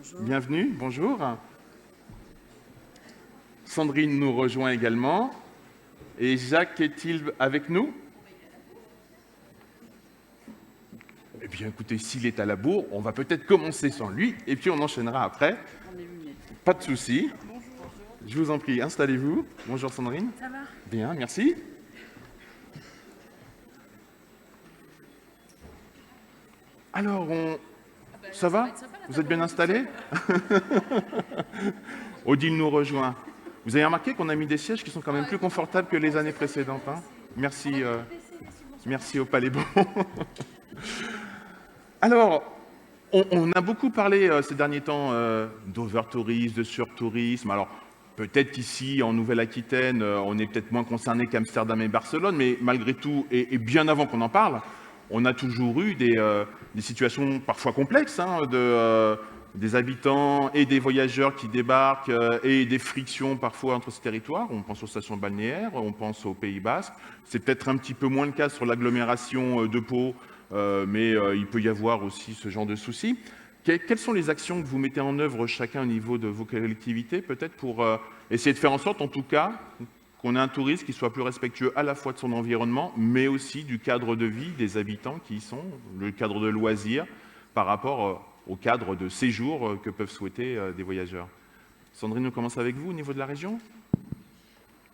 Bonjour. Bienvenue, bonjour. Sandrine nous rejoint également. Et Jacques est-il avec nous? Eh bien, écoutez, s'il est à la bourre, on va peut-être commencer sans lui, et puis on enchaînera après. Pas de souci. Je vous en prie, installez-vous. Bonjour Sandrine. Ça va? Bien, merci. Alors, ça va? Vous êtes bien installés? Odile nous rejoint. Vous avez remarqué qu'on a mis des sièges qui sont quand même plus confortables que les années précédentes, hein? Merci, merci au Palais Bon. Alors, on a beaucoup parlé ces derniers temps d'overtourisme, de surtourisme. Alors, peut-être qu'ici, en Nouvelle-Aquitaine, on est peut-être moins concerné qu'Amsterdam et Barcelone, mais malgré tout, et bien avant qu'on en parle, on a toujours eu des situations parfois complexes, hein, des habitants et des voyageurs qui débarquent et des frictions parfois entre ces territoires. On pense aux stations balnéaires, on pense au Pays Basque. C'est peut-être un petit peu moins le cas sur l'agglomération de Pau, mais il peut y avoir aussi ce genre de soucis. Quelles sont les actions que vous mettez en œuvre chacun au niveau de vos collectivités, peut-être pour essayer de faire en sorte, en tout cas, qu'on ait un tourisme qui soit plus respectueux à la fois de son environnement, mais aussi du cadre de vie des habitants qui y sont, le cadre de loisirs, par rapport au cadre de séjour que peuvent souhaiter des voyageurs. Sandrine, on commence avec vous au niveau de la région?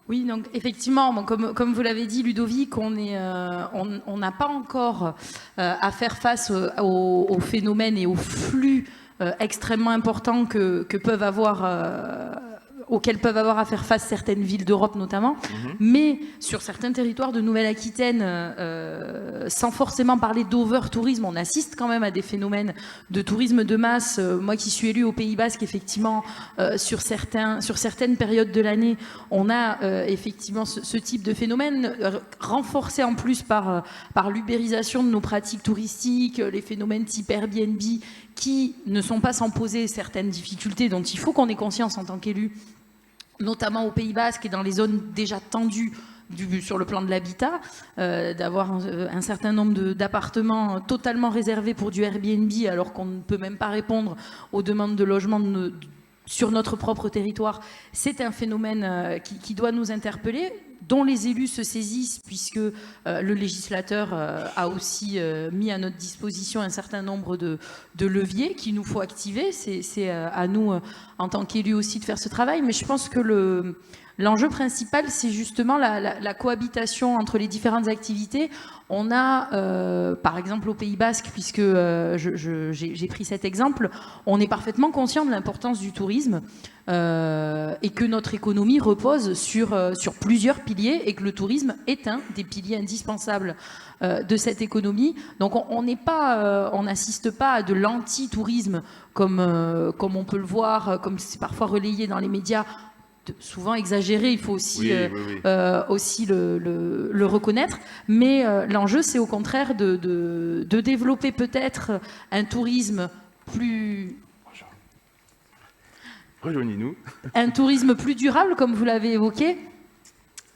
Oui, donc effectivement, bon, comme vous l'avez dit, Ludovic, on n'a pas encore à faire face aux phénomènes et aux flux extrêmement importants auxquels peuvent avoir à faire face certaines villes d'Europe notamment, mais sur certains territoires de Nouvelle-Aquitaine, sans forcément parler d'over-tourisme, on assiste quand même à des phénomènes de tourisme de masse. Moi qui suis élue au Pays Basque, effectivement, sur certaines périodes de l'année, on a effectivement ce type de phénomène, renforcé en plus par l'ubérisation de nos pratiques touristiques, les phénomènes type Airbnb, qui ne sont pas sans poser certaines difficultés dont il faut qu'on ait conscience en tant qu'élu, notamment au Pays Basque et dans les zones déjà tendues sur le plan de l'habitat, d'avoir un certain nombre d'appartements totalement réservés pour du Airbnb alors qu'on ne peut même pas répondre aux demandes de logement sur notre propre territoire. C'est un phénomène qui doit nous interpeller, dont les élus se saisissent, puisque le législateur a aussi mis à notre disposition un certain nombre de leviers qu'il nous faut activer. C'est à nous, en tant qu'élus aussi, de faire ce travail. Mais je pense que l'enjeu principal, c'est justement la cohabitation entre les différentes activités. On a, par exemple, au Pays Basque, puisque j'ai pris cet exemple, on est parfaitement conscient de l'importance du tourisme et que notre économie repose sur plusieurs piliers et que le tourisme est un des piliers indispensables de cette économie. Donc on n'assiste pas à de l'anti-tourisme comme on peut le voir, comme c'est parfois relayé dans les médias, souvent exagéré, il faut aussi, aussi le reconnaître. Mais l'enjeu, c'est au contraire de développer peut-être un tourisme plus... Rejoignez-nous. Un tourisme plus durable, comme vous l'avez évoqué,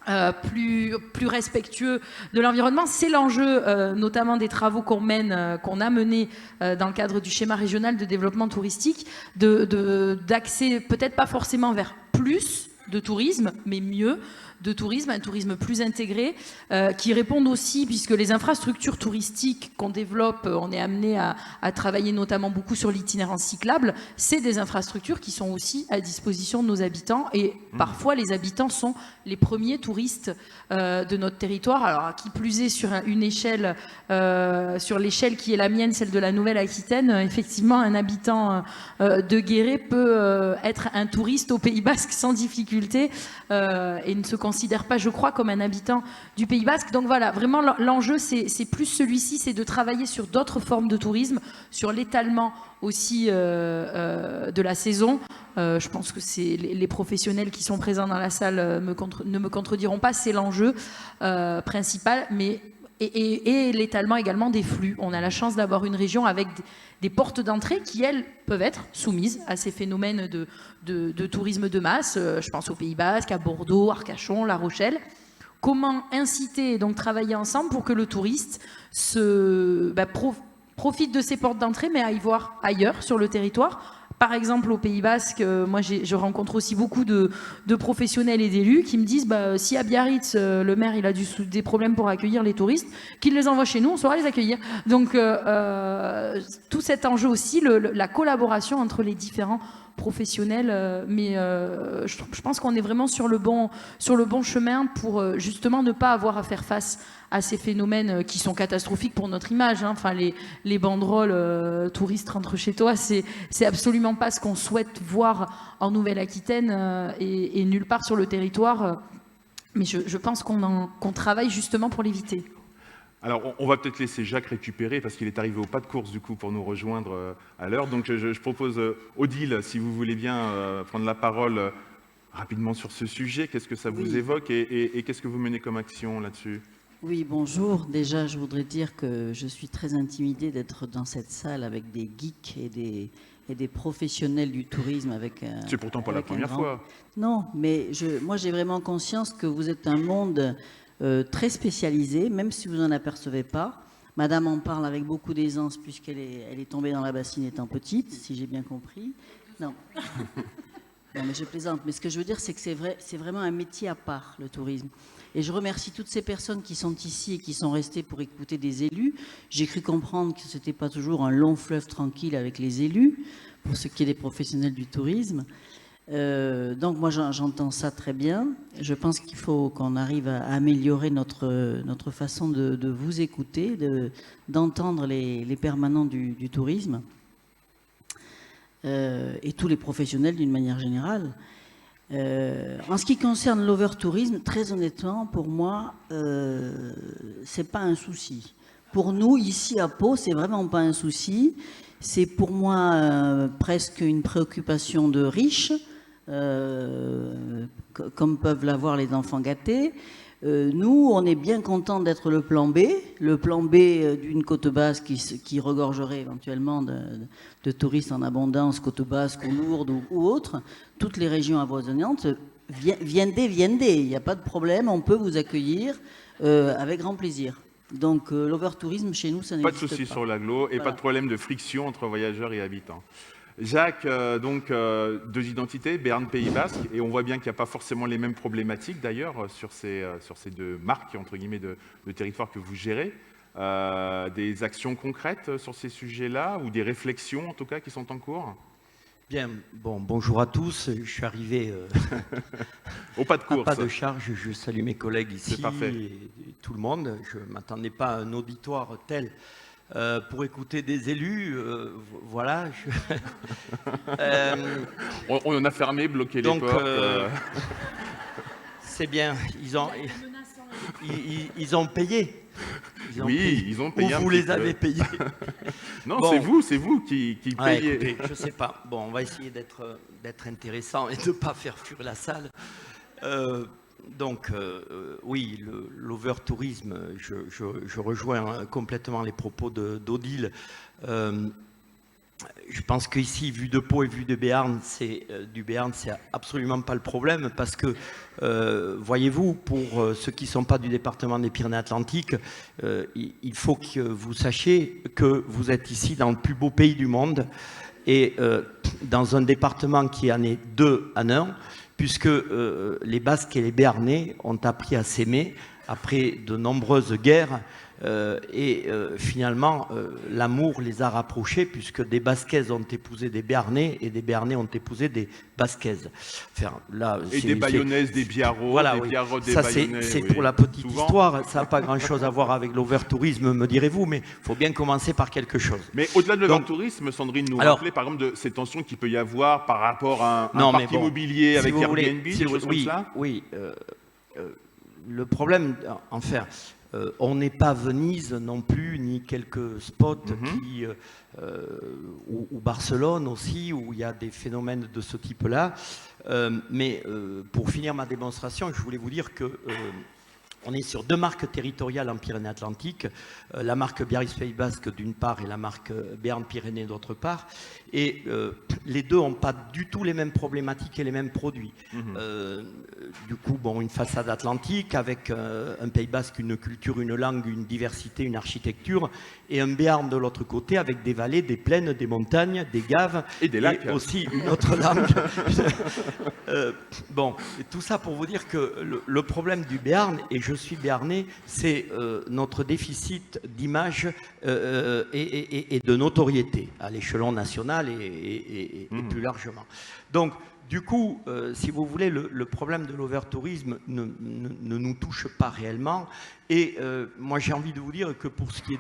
plus respectueux de l'environnement. C'est l'enjeu notamment des travaux qu'on a menés dans le cadre du schéma régional de développement touristique, d'accès peut-être pas forcément vers plus de tourisme, mais mieux de tourisme, un tourisme plus intégré, qui répondent aussi, puisque les infrastructures touristiques qu'on développe, on est amené à travailler notamment beaucoup sur l'itinérance cyclable, c'est des infrastructures qui sont aussi à disposition de nos habitants, et parfois les habitants sont les premiers touristes de notre territoire. Alors qui plus est sur une échelle, sur l'échelle qui est la mienne, celle de la Nouvelle-Aquitaine, effectivement un habitant de Guéret peut être un touriste au Pays Basque sans difficulté et ne se considère pas, je crois, comme un habitant du Pays Basque. Donc voilà, vraiment l'enjeu c'est plus celui-ci, c'est de travailler sur d'autres formes de tourisme, sur l'étalement aussi de la saison. Je pense que c'est les professionnels qui sont présents dans la salle ne me contrediront pas, c'est l'enjeu principal, mais et l'étalement également des flux. On a la chance d'avoir une région avec des portes d'entrée qui, elles, peuvent être soumises à ces phénomènes de tourisme de masse. Je pense au Pays Basque, à Bordeaux, Arcachon, La Rochelle. Comment inciter et donc travailler ensemble pour que le touriste profite de ces portes d'entrée, mais aille voir ailleurs sur le territoire, par exemple, au Pays Basque, moi je rencontre aussi beaucoup de professionnels et d'élus qui me disent si à Biarritz, le maire il a des problèmes pour accueillir les touristes, qu'il les envoie chez nous, on saura les accueillir. Donc tout cet enjeu aussi, la collaboration entre les différents professionnels, mais je pense qu'on est vraiment sur le bon chemin pour justement ne pas avoir à faire face à ces phénomènes qui sont catastrophiques pour notre image. Enfin, les banderoles touristes rentrent chez toi, c'est absolument pas ce qu'on souhaite voir en Nouvelle-Aquitaine et nulle part sur le territoire. Mais je pense qu'on travaille justement pour l'éviter. Alors, on va peut-être laisser Jacques récupérer parce qu'il est arrivé au pas de course du coup pour nous rejoindre à l'heure. Donc, je propose Odile, si vous voulez bien prendre la parole rapidement sur ce sujet. Qu'est-ce que ça vous évoque et qu'est-ce que vous menez comme action là-dessus ? Oui, bonjour. Déjà, je voudrais dire que je suis très intimidée d'être dans cette salle avec des geeks et des professionnels du tourisme. C'est pourtant pas la première fois. Non, mais moi j'ai vraiment conscience que vous êtes un monde très spécialisé, même si vous n'en apercevez pas. Madame en parle avec beaucoup d'aisance puisqu'elle est tombée dans la bassine étant petite, si j'ai bien compris. Non. Non, mais je plaisante. Mais ce que je veux dire, c'est que c'est vraiment un métier à part, le tourisme. Et je remercie toutes ces personnes qui sont ici et qui sont restées pour écouter des élus. J'ai cru comprendre que ce n'était pas toujours un long fleuve tranquille avec les élus, pour ce qui est des professionnels du tourisme. Donc moi, j'entends ça très bien. Je pense qu'il faut qu'on arrive à améliorer notre façon de vous écouter, d'entendre les permanents du tourisme et tous les professionnels d'une manière générale. En ce qui concerne l'overtourisme, très honnêtement, pour moi, c'est pas un souci. Pour nous, ici à Pau, c'est vraiment pas un souci. C'est pour moi presque une préoccupation de riches, comme peuvent l'avoir les enfants gâtés. Nous, on est bien content d'être le plan B d'une côte basque qui regorgerait éventuellement de touristes en abondance, côte basque ou Lourdes ou autres. Toutes les régions avoisinantes, viendez, il n'y a pas de problème, on peut vous accueillir avec grand plaisir. Donc l'overtourisme chez nous, ça n'existe pas. Pas de souci sur l'agglo et pas de problème de friction entre voyageurs et habitants. Jacques, deux identités, Béarn, Pays Basque, et on voit bien qu'il n'y a pas forcément les mêmes problématiques d'ailleurs sur ces deux marques entre guillemets de territoire que vous gérez. Des actions concrètes sur ces sujets-là ou des réflexions en tout cas qui sont en cours ? Bien, bonjour à tous. Je suis arrivé au pas de course. Pas de charge. Je salue mes collègues ici et tout le monde. Je ne m'attendais pas à un auditoire tel. Pour écouter des élus, voilà. On a fermé, bloqué les portes. C'est bien, ils ont payé. Ils ont payé. Ou vous les avez payés. Non, c'est vous qui payez. Écoutez, je ne sais pas. Bon, on va essayer d'être intéressant et de ne pas faire fuir la salle. Oui, l'overtourisme, je rejoins complètement les propos d'Odile. Je pense qu'ici, vu de Pau et vu de Béarn, c'est absolument pas le problème parce que, voyez-vous, pour ceux qui ne sont pas du département des Pyrénées-Atlantiques, il faut que vous sachiez que vous êtes ici dans le plus beau pays du monde et dans un département qui en est deux en un, puisque les Basques et les Béarnais ont appris à s'aimer après de nombreuses guerres finalement l'amour les a rapprochés puisque des Basquaises ont épousé des Béarnais et des Béarnais ont épousé des Basquaises. Enfin, là, et des Bayonnaises, des Biarros, voilà, des Biarros, des ça Bayonnais. C'est pour la petite histoire, ça n'a pas grand-chose à voir avec l'overtourisme, me direz-vous, mais il faut bien commencer par quelque chose. Mais au-delà de l'overtourisme, Sandrine nous rappelait par exemple de ces tensions qu'il peut y avoir par rapport à un parc immobilier avec Airbnb, des choses comme ça. Oui, le problème, enfin... on n'est pas Venise non plus, ni quelques spots ou Barcelone aussi, où il y a des phénomènes de ce type-là. Mais pour finir ma démonstration, je voulais vous dire que On est sur 2 marques territoriales en Pyrénées-Atlantiques, la marque Biarritz Pays Basque d'une part et la marque Béarn Pyrénées d'autre part. Et les deux n'ont pas du tout les mêmes problématiques et les mêmes produits. Du coup, bon, une façade atlantique avec un Pays Basque, une culture, une langue, une diversité, une architecture, et un Béarn de l'autre côté avec des vallées, des plaines, des montagnes, des gaves et des lacs. Et aussi une autre langue. Bon, et tout ça pour vous dire que le problème du Béarn, et je suis béarnais, c'est notre déficit d'image et de notoriété à l'échelon national et plus largement. Donc, du coup, si vous voulez, le problème de l'overtourisme ne nous touche pas réellement. Et moi, j'ai envie de vous dire que pour ce qui est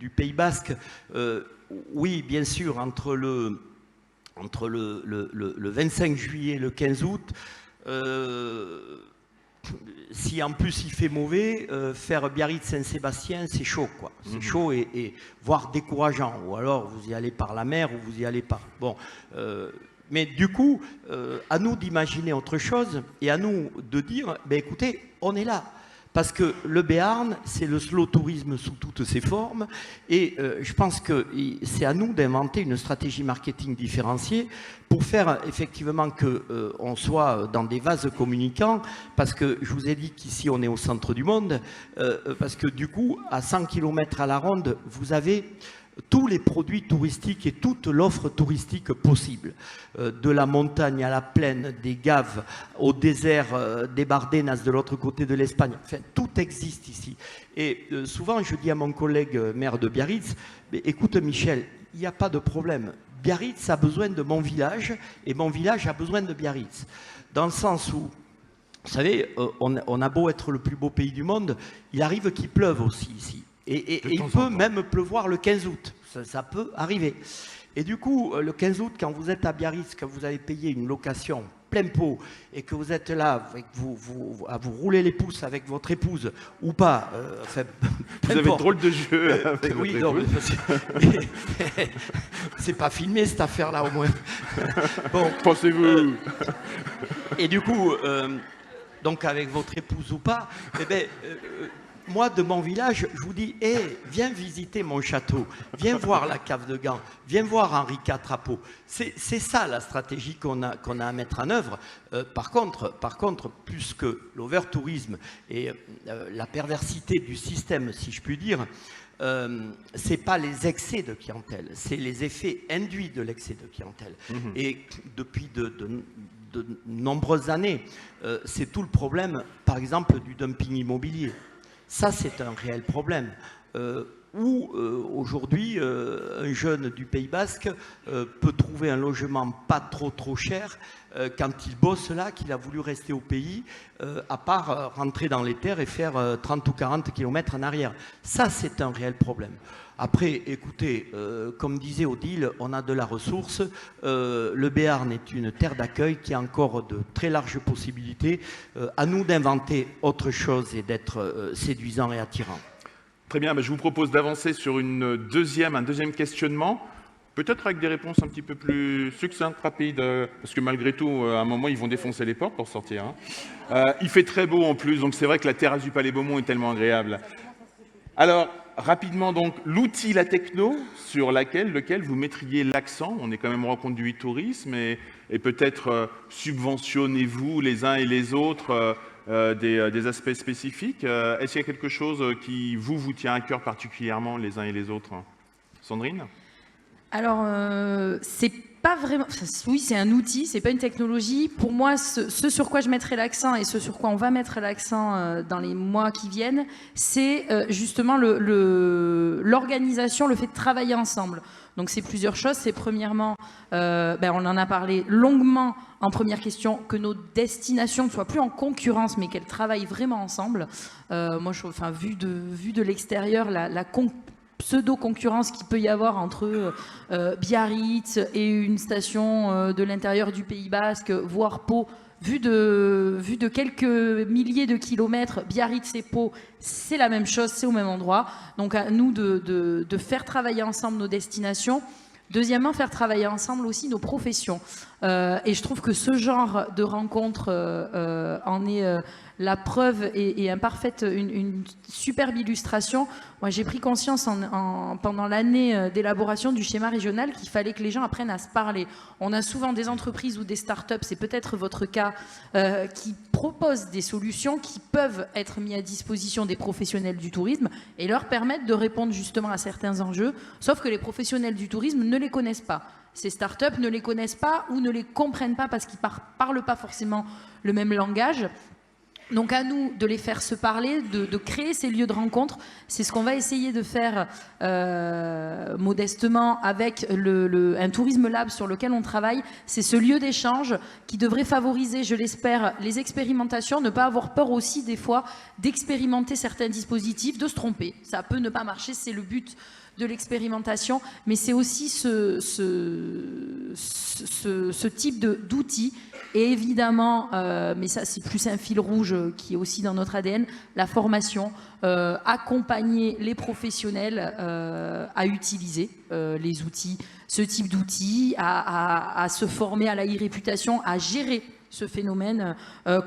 du Pays Basque, oui, bien sûr, entre le 25 juillet et le 15 août, si en plus il fait mauvais, faire Biarritz-Saint-Sébastien, c'est chaud, quoi. C'est chaud et voire décourageant. Ou alors vous y allez par la mer ou vous y allez par... Bon, mais du coup, à nous d'imaginer autre chose et à nous de dire, ben écoutez, on est là. Parce que le Béarn, c'est le slow tourisme sous toutes ses formes. Et je pense que c'est à nous d'inventer une stratégie marketing différenciée pour faire effectivement qu'on soit dans des vases communicants. Parce que je vous ai dit qu'ici, on est au centre du monde. Parce que du coup, à 100 km à la ronde, vous avez tous les produits touristiques et toute l'offre touristique possible. De la montagne à la plaine, des gaves, au désert des Bardenas de l'autre côté de l'Espagne. Enfin, tout existe ici. Et souvent, je dis à mon collègue maire de Biarritz, écoute Michel, il n'y a pas de problème. Biarritz a besoin de mon village et mon village a besoin de Biarritz. Dans le sens où, vous savez, on a beau être le plus beau pays du monde, il arrive qu'il pleuve aussi ici. Et il peut même pleuvoir le 15 août, ça peut arriver. Et du coup, le 15 août, quand vous êtes à Biarritz, que vous avez payé une location plein pot et que vous êtes là, à vous rouler les pouces avec votre épouse ou pas, enfin, vous avez drôle de jeu avec oui, votre épouse. C'est pas filmé cette affaire-là au moins. Bon, pensez-vous. Et du coup, donc avec votre épouse ou pas, eh ben, moi, de mon village, je vous dis, viens visiter mon château, viens voir la cave de Gand, viens voir Henri IV à Pau. C'est ça la stratégie qu'on a à mettre en œuvre. Par contre, plus que l'overtourisme et la perversité du système, si je puis dire, c'est pas les excès de clientèle, c'est les effets induits de l'excès de clientèle. Et depuis de nombreuses années, c'est tout le problème, par exemple, du dumping immobilier. Ça, c'est un réel problème. Où aujourd'hui, un jeune du Pays Basque peut trouver un logement pas trop cher quand il bosse là, qu'il a voulu rester au pays, à part rentrer dans les terres et faire 30 ou 40 km en arrière. Ça, c'est un réel problème. Après, écoutez, comme disait Odile, on a de la ressource. Le Béarn est une terre d'accueil qui a encore de très larges possibilités. À nous d'inventer autre chose et d'être séduisant et attirant. Très bien, je vous propose d'avancer sur un deuxième questionnement. Peut-être avec des réponses un petit peu plus succinctes, rapides, parce que malgré tout, à un moment, ils vont défoncer les portes pour sortir. Hein. Il fait très beau en plus, donc c'est vrai que la terrasse du Palais Beaumont est tellement agréable. Alors, rapidement, donc, l'outil, la techno, sur lequel vous mettriez l'accent. On est quand même en rencontre du e-tourisme et peut-être subventionnez-vous les uns et les autres des aspects spécifiques. Est-ce qu'il y a quelque chose qui vous tient à cœur particulièrement les uns et les autres? Sandrine? Alors, c'est pas vraiment... Oui, c'est un outil, c'est pas une technologie. Pour moi, ce sur quoi je mettrai l'accent et ce sur quoi on va mettre l'accent dans les mois qui viennent, c'est justement l'organisation, le fait de travailler ensemble. Donc, c'est plusieurs choses. C'est premièrement, on en a parlé longuement en première question, que nos destinations ne soient plus en concurrence, mais qu'elles travaillent vraiment ensemble. Moi, vu de l'extérieur, la pseudo-concurrence qu'il peut y avoir entre Biarritz et une station de l'intérieur du Pays Basque, voire Pau, vu de quelques milliers de kilomètres, Biarritz et Pau, c'est la même chose, c'est au même endroit. Donc à nous de faire travailler ensemble nos destinations. Deuxièmement, faire travailler ensemble aussi nos professions. Et je trouve que ce genre de rencontre en est la preuve est une superbe illustration. Moi, j'ai pris conscience pendant l'année d'élaboration du schéma régional qu'il fallait que les gens apprennent à se parler. On a souvent des entreprises ou des startups, c'est peut-être votre cas, qui proposent des solutions qui peuvent être mises à disposition des professionnels du tourisme et leur permettre de répondre justement à certains enjeux, sauf que les professionnels du tourisme ne les connaissent pas. Ces startups ne les connaissent pas ou ne les comprennent pas parce qu'ils ne parlent pas forcément le même langage. Donc à nous de les faire se parler, de créer ces lieux de rencontre. C'est ce qu'on va essayer de faire modestement avec un tourisme lab sur lequel on travaille. C'est ce lieu d'échange qui devrait favoriser, je l'espère, les expérimentations, ne pas avoir peur aussi des fois d'expérimenter certains dispositifs, de se tromper. Ça peut ne pas marcher, c'est le but de l'expérimentation, mais c'est aussi ce type d'outils. Et évidemment, mais ça c'est plus un fil rouge qui est aussi dans notre ADN, la formation, accompagner les professionnels à utiliser les outils, ce type d'outils, à se former à la e-réputation, à gérer ce phénomène,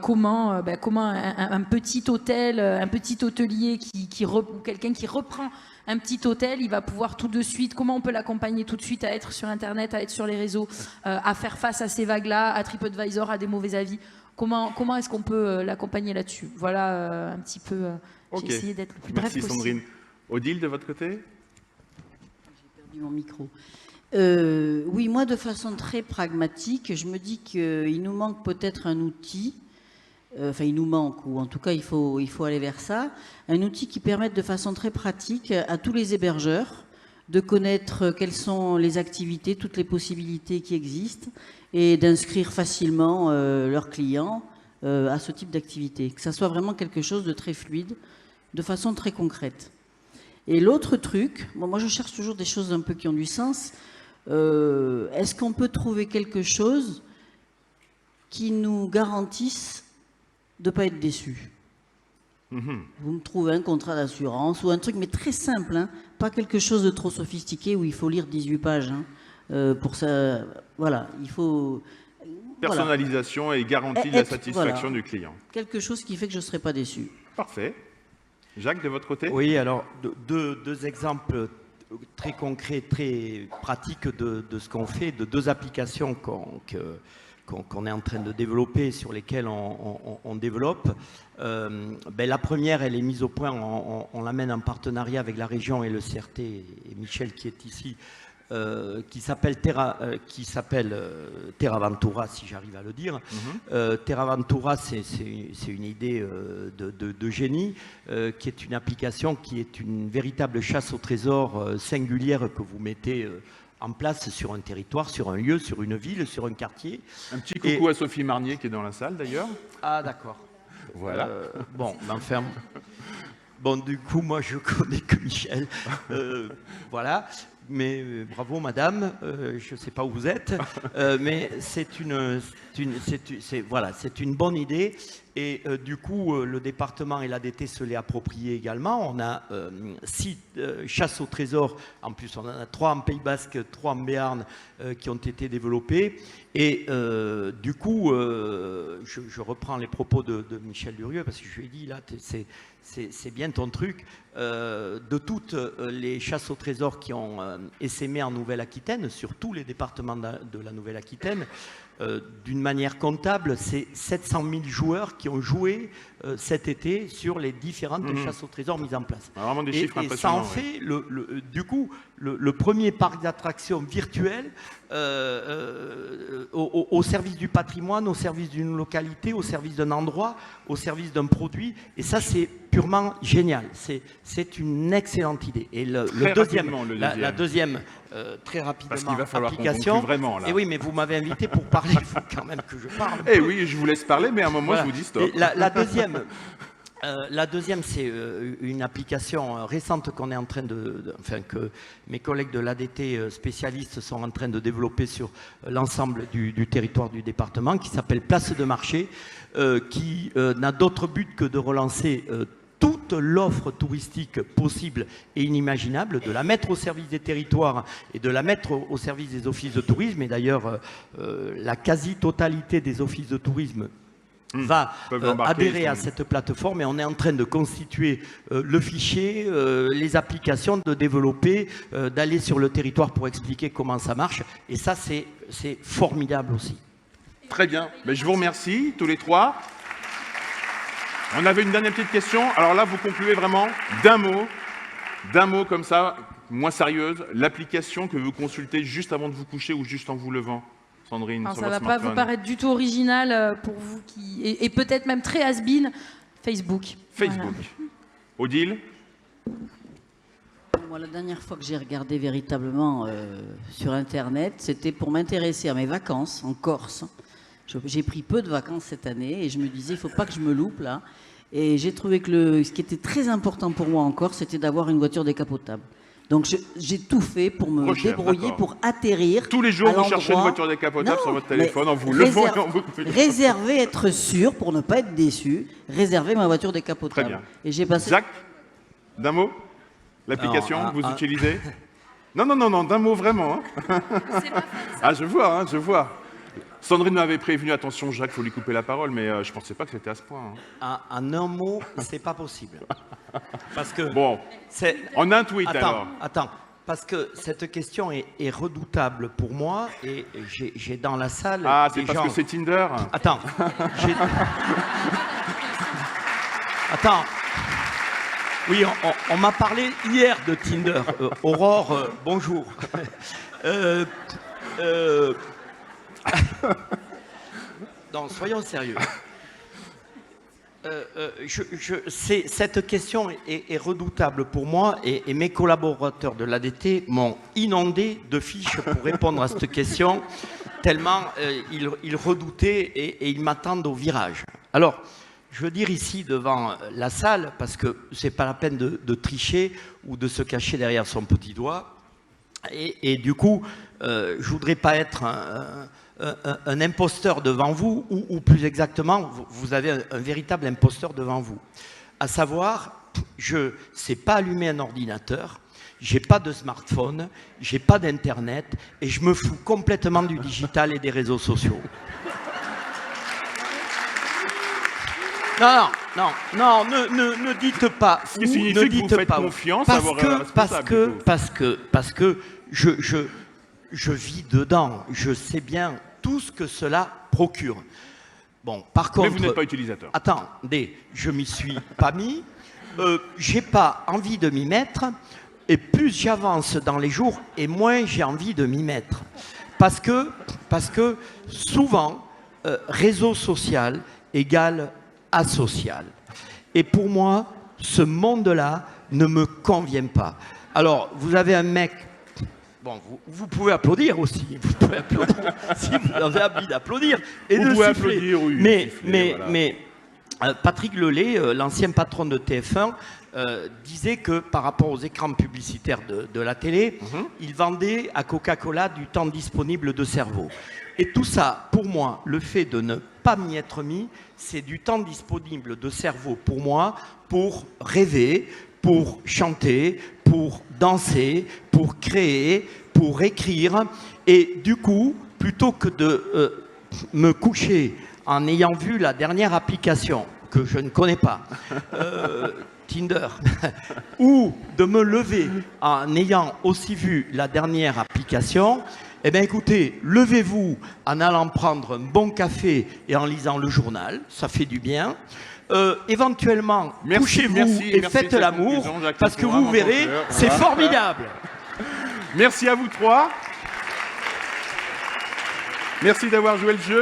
comment un petit hôtel, un petit hôtelier ou quelqu'un qui reprend un petit hôtel, il va pouvoir tout de suite, comment on peut l'accompagner tout de suite à être sur Internet, à être sur les réseaux, à faire face à ces vagues-là, à TripAdvisor, à des mauvais avis. Comment est-ce qu'on peut l'accompagner là-dessus? Voilà un petit peu, j'ai essayé d'être le plus bref possible. Merci Sandrine. Odile, de votre côté? J'ai perdu mon micro. Oui, moi, de façon très pragmatique, je me dis qu'il nous manque peut-être un outil, enfin il nous manque, ou en tout cas il faut aller vers ça, un outil qui permette de façon très pratique à tous les hébergeurs de connaître quelles sont les activités, toutes les possibilités qui existent, et d'inscrire facilement leurs clients à ce type d'activité, que ça soit vraiment quelque chose de très fluide, de façon très concrète. Et l'autre truc, bon, moi je cherche toujours des choses un peu qui ont du sens. Est-ce qu'on peut trouver quelque chose qui nous garantisse de ne pas être déçus? Vous me trouvez un contrat d'assurance ou un truc, mais très simple, hein, pas quelque chose de trop sophistiqué où il faut lire 18 pages. Pour ça, voilà, il faut... Personnalisation et garantie de la satisfaction du client. Quelque chose qui fait que je ne serai pas déçu. Parfait. Jacques, de votre côté? Oui, alors deux exemples très concrets, très pratiques de ce qu'on fait, de deux applications qu'on est en train de développer, sur lesquelles on développe. La première, elle est mise au point, on l'amène en partenariat avec la région et le CRT, et Michel qui est ici, qui s'appelle Terraventura, si j'arrive à le dire. Terraventura, c'est une idée de génie, qui est une application qui est une véritable chasse au trésor singulière que vous mettez en place sur un territoire, sur un lieu, sur une ville, sur un quartier. Un petit coucou à Sophie Marnier qui est dans la salle d'ailleurs. Ah d'accord. Voilà. Bon, du coup, moi je connais que Michel. Voilà. Mais bravo madame, je ne sais pas où vous êtes, mais c'est une bonne idée. Et du coup, le département et l'ADT se l'est approprié également. On a 6 chasses au trésor, en plus on en a 3 en Pays Basque, 3 en Béarn qui ont été développées. Et du coup, je reprends les propos de Michel Durieux, parce que je lui ai dit, là, c'est bien ton truc. De toutes les chasses au trésor qui ont essaimé en Nouvelle-Aquitaine, sur tous les départements de la Nouvelle-Aquitaine, d'une manière comptable, c'est 700 000 joueurs qui ont joué cet été sur les différentes chasses au trésor mises en place. Vraiment des chiffres impressionnants. Et ça en fait, du coup, le premier parc d'attractions virtuel au service du patrimoine, au service d'une localité, au service d'un endroit, au service d'un produit. Et ça, c'est purement génial. C'est une excellente idée. Et la deuxième, très rapidement, parce qu'il va falloir application. Vraiment, là. Et oui, mais vous m'avez invité pour parler. Il faut quand même que je parle. Eh oui, je vous laisse parler, mais à un moment, voilà. Je vous dis stop. La deuxième, c'est une application récente qu'on est en train que mes collègues de l'ADT spécialistes sont en train de développer sur l'ensemble du territoire du département, qui s'appelle Place de Marché, qui n'a d'autre but que de relancer toute l'offre touristique possible et inimaginable, de la mettre au service des territoires et de la mettre au service des offices de tourisme. Et d'ailleurs, la quasi-totalité des offices de tourisme va Peuvent embarquer, adhérer ils à sont- cette plateforme et on est en train de constituer le fichier, les applications, de développer, d'aller sur le territoire pour expliquer comment ça marche. Et ça, c'est formidable aussi. Très bien. Mais je vous remercie, tous les trois. On avait une dernière petite question. Alors là, vous concluez vraiment d'un mot comme ça, moins sérieuse, l'application que vous consultez juste avant de vous coucher ou juste en vous levant, Sandrine, Alors, sur ça votre va pas vous smartphone. paraître du tout original pour vous qui et peut-être même très has-been, Facebook. Facebook. Odile? Moi, la dernière fois que j'ai regardé véritablement sur Internet, c'était pour m'intéresser à mes vacances en Corse. J'ai pris peu de vacances cette année et je me disais, il ne faut pas que je me loupe là. Et j'ai trouvé que ce qui était très important pour moi en Corse, c'était d'avoir une voiture décapotable. Donc j'ai tout fait pour me Recherche, débrouiller, d'accord. pour atterrir. Tous les jours, à vous cherchez une l'endroit- voiture décapotable Non, sur votre mais téléphone en vous levant et en vous réserver, être sûr pour ne pas être déçu. Réserver ma voiture décapotable. Très bien. Et j'ai passé. Zach, d'un mot? L'application Non, que vous utilisez? Non, d'un mot vraiment. Hein. Ah, je vois. Sandrine m'avait prévenu, attention Jacques, il faut lui couper la parole, mais je pensais pas que c'était à ce point. Hein. En un mot, c'est pas possible. Parce que Bon, c'est... en un tweet alors. Attends, parce que cette question est redoutable pour moi et j'ai dans la salle Ah, c'est des parce gens... que c'est Tinder? Attends. Attends. Oui, on m'a parlé hier de Tinder. Aurore, bonjour. Non, soyons sérieux. Cette question est redoutable pour moi et mes collaborateurs de l'ADT m'ont inondé de fiches pour répondre à cette question, tellement ils redoutaient et ils m'attendent au virage. Alors, je veux dire ici devant la salle, parce que c'est pas la peine de tricher ou de se cacher derrière son petit doigt, et du coup, je voudrais pas être un imposteur devant vous, ou plus exactement, vous avez un véritable imposteur devant vous. À savoir, je ne sais pas allumer un ordinateur, j'ai pas de smartphone, j'ai pas d'internet, et je me fous complètement du digital et des réseaux sociaux. Non, ne dites pas. Ce qui signifie que vous faites confiance à vos responsables. Parce que je vis dedans, je sais bien tout ce que cela procure. Bon, par contre... Mais vous n'êtes pas utilisateur. Attendez, je m'y suis pas mis, j'ai pas envie de m'y mettre, et plus j'avance dans les jours, et moins j'ai envie de m'y mettre. Parce que souvent, réseau social égale asocial. Et pour moi, ce monde-là ne me convient pas. Alors, vous avez un mec... Bon, vous pouvez applaudir aussi. Vous pouvez applaudir si vous avez envie d'applaudir et Vous de pouvez siffler. applaudir, oui, Mais, siffler, voilà. Patrick Lelay, l'ancien patron de TF1, disait que par rapport aux écrans publicitaires de la télé, il vendait à Coca-Cola du temps disponible de cerveau. Et tout ça, pour moi, le fait de ne pas m'y être mis, c'est du temps disponible de cerveau pour moi, pour rêver, pour chanter, pour danser, pour créer, pour écrire. Et du coup, plutôt que de me coucher en ayant vu la dernière application, que je ne connais pas, Tinder, ou de me lever en ayant aussi vu la dernière application, eh bien écoutez, levez-vous en allant prendre un bon café et en lisant le journal, ça fait du bien. Éventuellement, couchez-vous et faites l'amour, parce que vous verrez, c'est formidable. Merci à vous trois. Merci d'avoir joué le jeu.